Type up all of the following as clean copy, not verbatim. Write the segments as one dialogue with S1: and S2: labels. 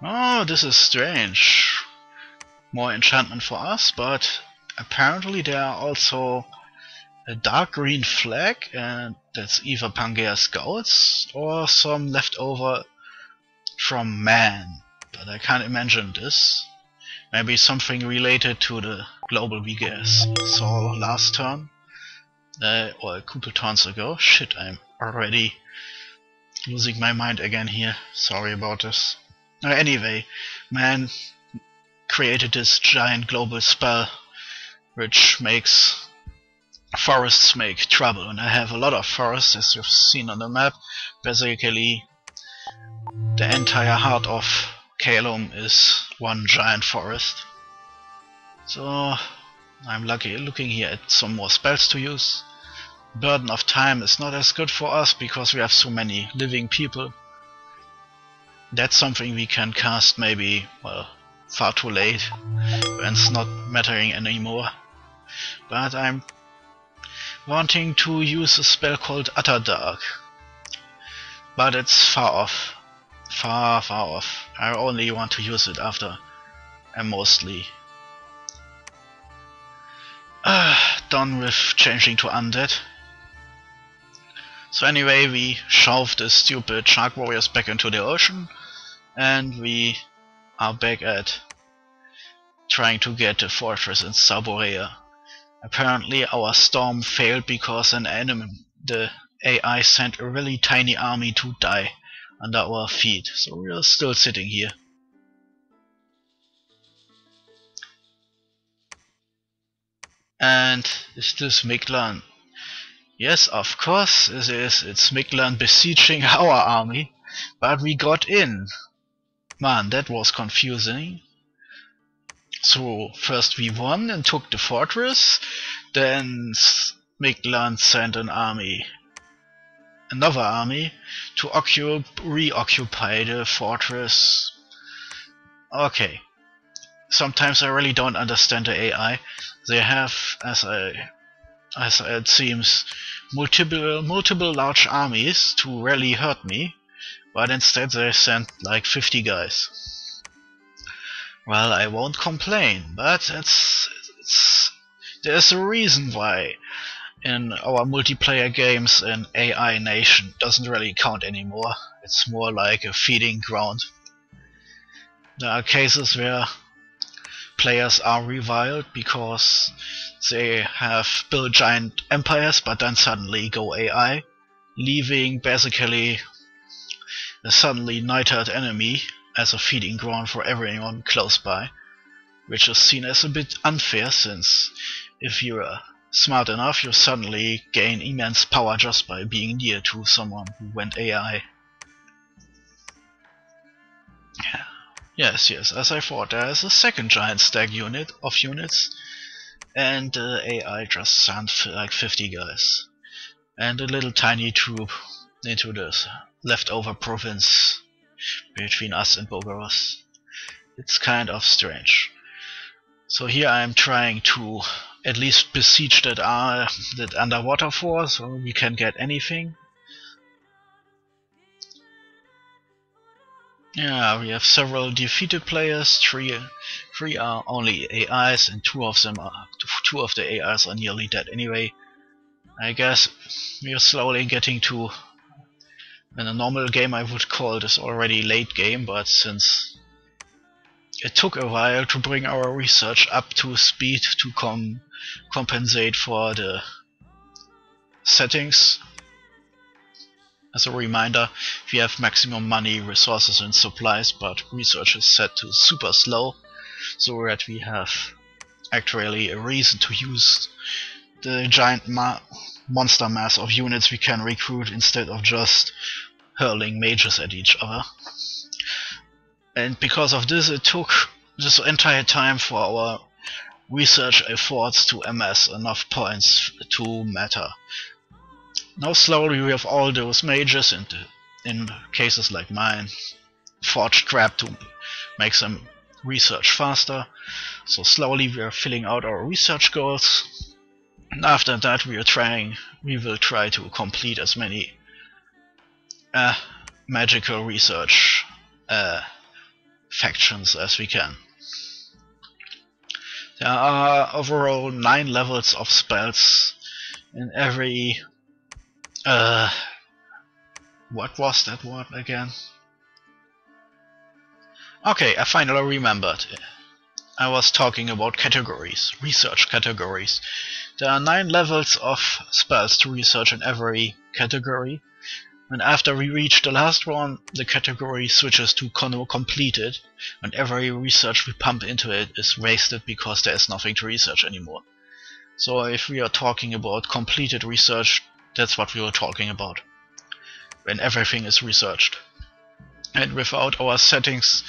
S1: Oh, this is strange. More enchantment for us, but apparently there are also a dark green flag, and that's either Pangea Scouts or some leftover from man. But I can't imagine this. Maybe something related to the global VGS saw last turn. Or a couple turns ago. Shit, I'm already losing my mind again here. Sorry about this. Anyway, man created this giant global spell which makes forests make trouble, and I have a lot of forests, as you've seen on the map. Basically, the entire heart of Caelum is one giant forest. So I'm looking here at some more spells to use. Burden of Time is not as good for us because we have so many living people. That's something we can cast maybe, well, far too late, when it's not mattering anymore. But I'm wanting to use a spell called Utter Dark. But it's far off. Far off. I only want to use it after I'm mostly done with changing to undead. So anyway, we shoved the stupid shark warriors back into the ocean, and we are back at trying to get the fortress in Saborea. Apparently our storm failed because the AI sent a really tiny army to die under our feet, so we are still sitting here. And is this Miglan? Yes, of course it is. It's Miglan besieging our army, but we got in. Man, that was confusing. So first we won and took the fortress, then Miglan sent another army to reoccupy the fortress. Okay. Sometimes I really don't understand the AI. They have, as it seems, multiple large armies to really hurt me, but instead they sent like 50 guys. Well, I won't complain, but there's a reason why in our multiplayer games an AI nation doesn't really count anymore. It's more like a feeding ground. There are cases where players are reviled because they have built giant empires but then suddenly go AI, leaving basically a suddenly nurtured enemy as a feeding ground for everyone close by, which is seen as a bit unfair, since if you're smart enough you suddenly gain immense power just by being near to someone who went AI. Yes, as I thought, there is a second giant stack of units, and the AI just sent like 50 guys, and a little tiny troop into this leftover province between us and Bogoros. It's kind of strange. So here I am trying to at least besiege that underwater fort so we can get anything. Yeah, we have several defeated players. Three are only AIs, and two of the AIs are nearly dead anyway. I guess we are slowly getting to, in a normal game I would call this already late game, but since it took a while to bring our research up to speed to compensate for the settings. As a reminder, we have maximum money, resources and supplies, but research is set to super slow, so that we have actually a reason to use the giant monster mass of units we can recruit instead of just hurling mages at each other. And because of this, it took this entire time for our research efforts to amass enough points to matter. Now slowly we have all those mages, and in cases like mine, forged crap to make some research faster. So slowly we are filling out our research goals, and after that we will try to complete as many magical research factions as we can. There are overall 9 levels of spells in every... what was that word again? Okay, I finally remembered. I was talking about categories, research categories. There are 9 levels of spells to research in every category, and after we reach the last one, the category switches to completed, and every research we pump into it is wasted because there is nothing to research anymore. So if we are talking about completed research, that's what we were talking about, when everything is researched. And without our settings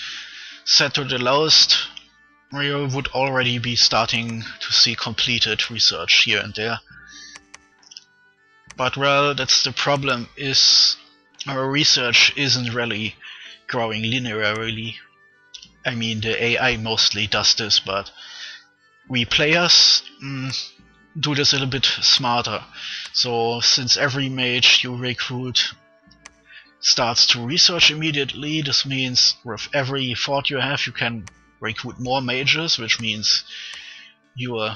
S1: set to the lowest, we would already be starting to see completed research here and there. But well, that's the problem, is our research isn't really growing linearly. I mean, the AI mostly does this, but we players do this a little bit smarter. So since every mage you recruit starts to research immediately, this means with every fort you have you can recruit more mages, which means your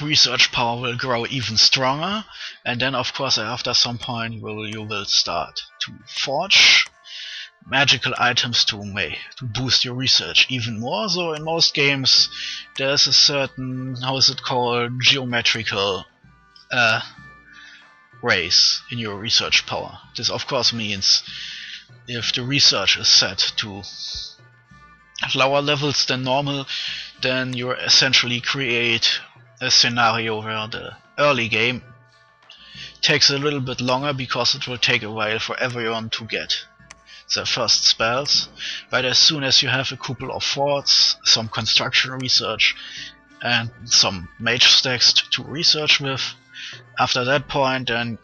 S1: research power will grow even stronger, and then of course after some point you will start to forge magical items to boost your research even more. So in most games there's a certain, how is it called, geometrical raise in your research power. This of course means if the research is set to lower levels than normal, then you essentially create a scenario where the early game takes a little bit longer because it will take a while for everyone to get their first spells, but as soon as you have a couple of forts, some construction research and some mage stacks to research with, after that point then,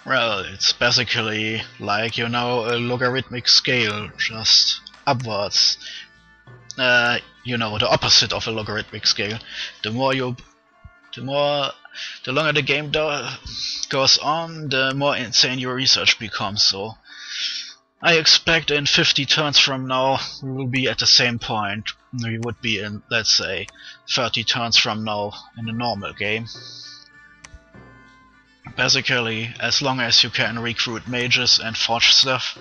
S1: well, it's basically like, you know, a logarithmic scale, just upwards. You know, the opposite of a logarithmic scale. The longer the game goes on, the more insane your research becomes. So I expect in 50 turns from now we will be at the same point we would be in, let's say, 30 turns from now in a normal game. Basically, as long as you can recruit mages and forge stuff,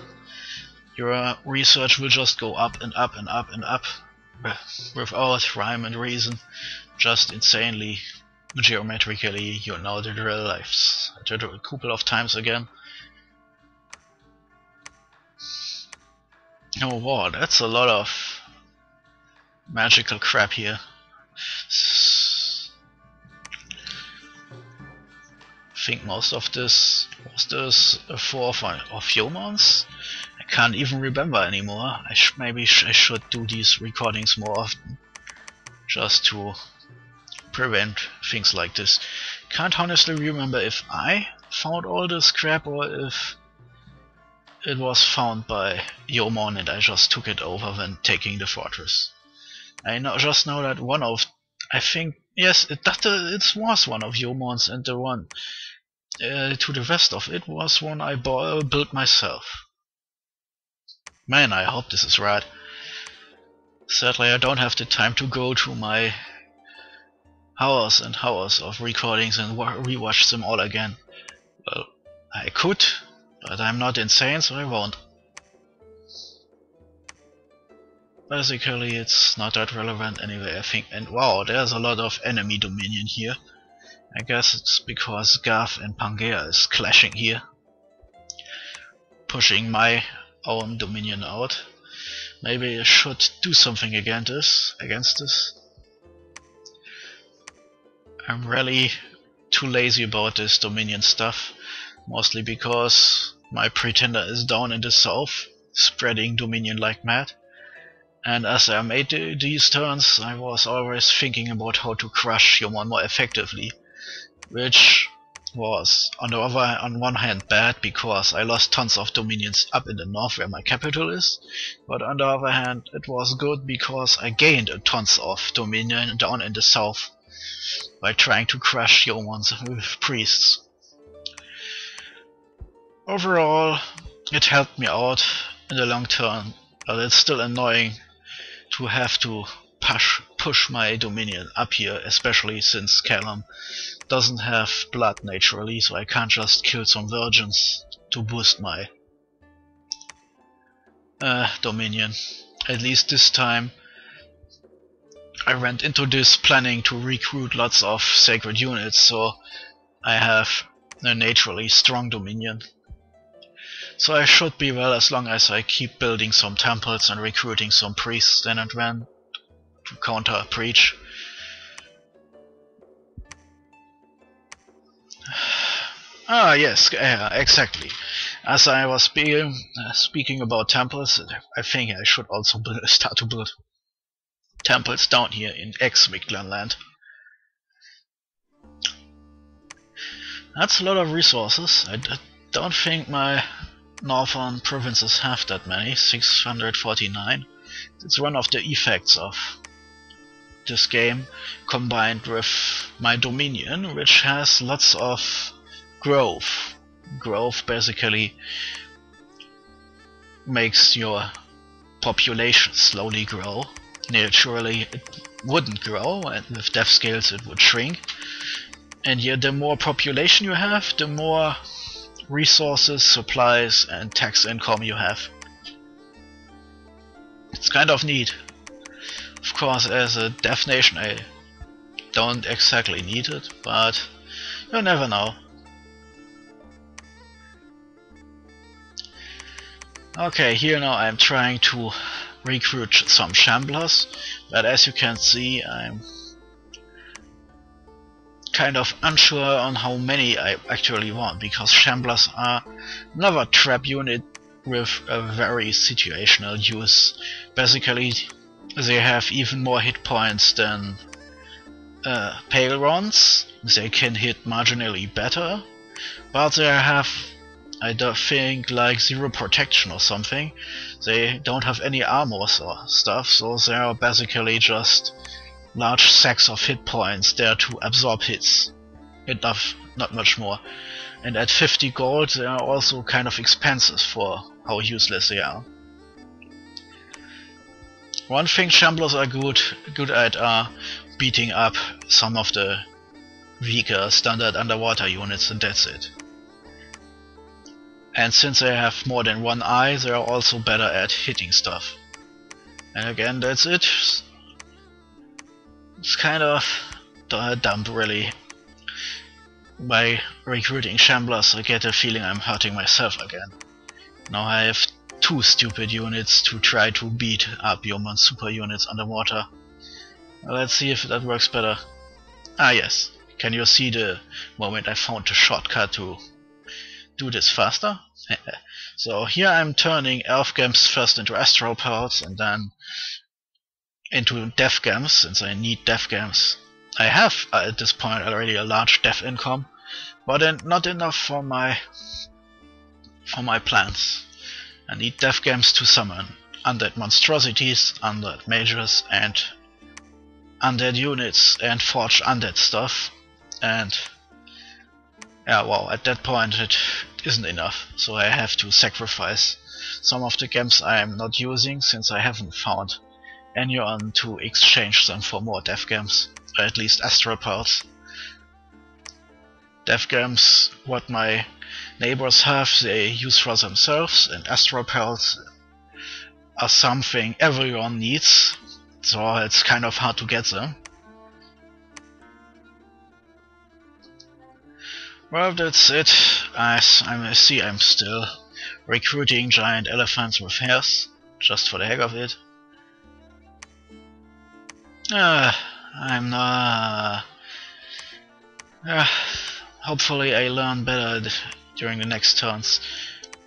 S1: your research will just go up and up and up and up, without rhyme and reason, just insanely geometrically. You know the drill. I've did it a couple of times again. Oh wow, that's a lot of magical crap here. I think most of this was a form of humans. I can't even remember anymore. Maybe I should do these recordings more often, just to prevent things like this. Can't honestly remember if I found all this crap or if it was found by Yeomon and I just took it over when taking the fortress. I just know that one of, I think, yes, it was one of Yeomon's, and the one to the west of it was one I built myself. Man, I hope this is right. Sadly, I don't have the time to go to my hours and hours of recordings and rewatch them all again. Well, I could, but I'm not insane, so I won't. Basically, it's not that relevant anyway, I think. And wow, there's a lot of enemy dominion here. I guess it's because Gav and Pangea is clashing here, pushing my own dominion out. Maybe I should do something against this. I'm really too lazy about this dominion stuff, mostly because my pretender is down in the south, spreading dominion like mad. And as I made these turns, I was always thinking about how to crush Yeomon more effectively, which was on one hand bad because I lost tons of dominions up in the north where my capital is, but on the other hand it was good because I gained tons of dominion down in the south by trying to crush Yeomon's priests. Overall, it helped me out in the long But it's still annoying to have to push my Dominion up here, especially since Callum doesn't have blood naturally, so I can't just kill some virgins to boost my Dominion. At least this time I went into this planning to recruit lots of sacred units, so I have a naturally strong Dominion. So I should be well as long as I keep building some temples and recruiting some priests then and then to counter Breach. Ah yes, exactly. As I was speaking about temples, I think I should also start to build temples down here in ex-Mictlanland. That's a lot of resources. I don't think my northern provinces have that many, 649. It's one of the effects of this game, combined with my Dominion, which has lots of growth. Growth basically makes your population slowly grow. Naturally it wouldn't grow, and with death scales it would shrink. And yet the more population you have, the more resources, supplies and tax income you have. It's kind of neat. Of course, as a deaf nation I don't exactly need it, but you never know. Okay, here now I'm trying to recruit some Shamblers, but as you can see I'm kind of unsure on how many I actually want, because Shamblers are another trap unit with a very situational use. Basically they have even more hit points than Palerons. They can hit marginally better, but they have, I don't think, like 0 protection or something. They don't have any armor or stuff, so they are basically just large sacks of hit points there to absorb hits. Enough, not much more. And at 50 gold they are also kind of expensive for how useless they are. One thing Shamblers are good at are beating up some of the weaker standard underwater units, and that's it. And since they have more than one eye, they are also better at hitting stuff. And again, that's it. It's kind of dumb, really. By recruiting Shamblers, I get a feeling I'm hurting myself again. Now I have 2 stupid units to try to beat up human super units underwater. Let's see if that works better. Ah yes, can you see the moment I found the shortcut to do this faster? So here I'm turning Elf Gems first into Astral Pearls and then into Death Gems, since I need Death Gems. I have at this point already a large death income, but not enough for my plans. I need Death Gems to summon undead monstrosities, undead mages and undead units and forge undead stuff, and yeah, well, at that point it isn't enough, so I have to sacrifice some of the gems I am not using, since I haven't found anyone to exchange them for more Death Gems, or at least Astral Pearls. Death Gems, what my neighbors have, they use for themselves, and Astral Pearls are something everyone needs, so it's kind of hard to get them. Well, that's it. As I see, I'm still recruiting giant elephants with hairs, just for the heck of it. I'm not... hopefully I learn better during the next turns.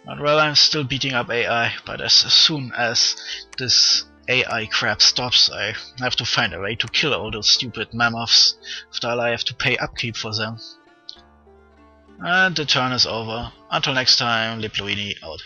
S1: But well, I'm still beating up AI, but as soon as this AI crap stops, I have to find a way to kill all those stupid mammoths, after all I have to pay upkeep for them. And the turn is over. Until next time, Lipluini out.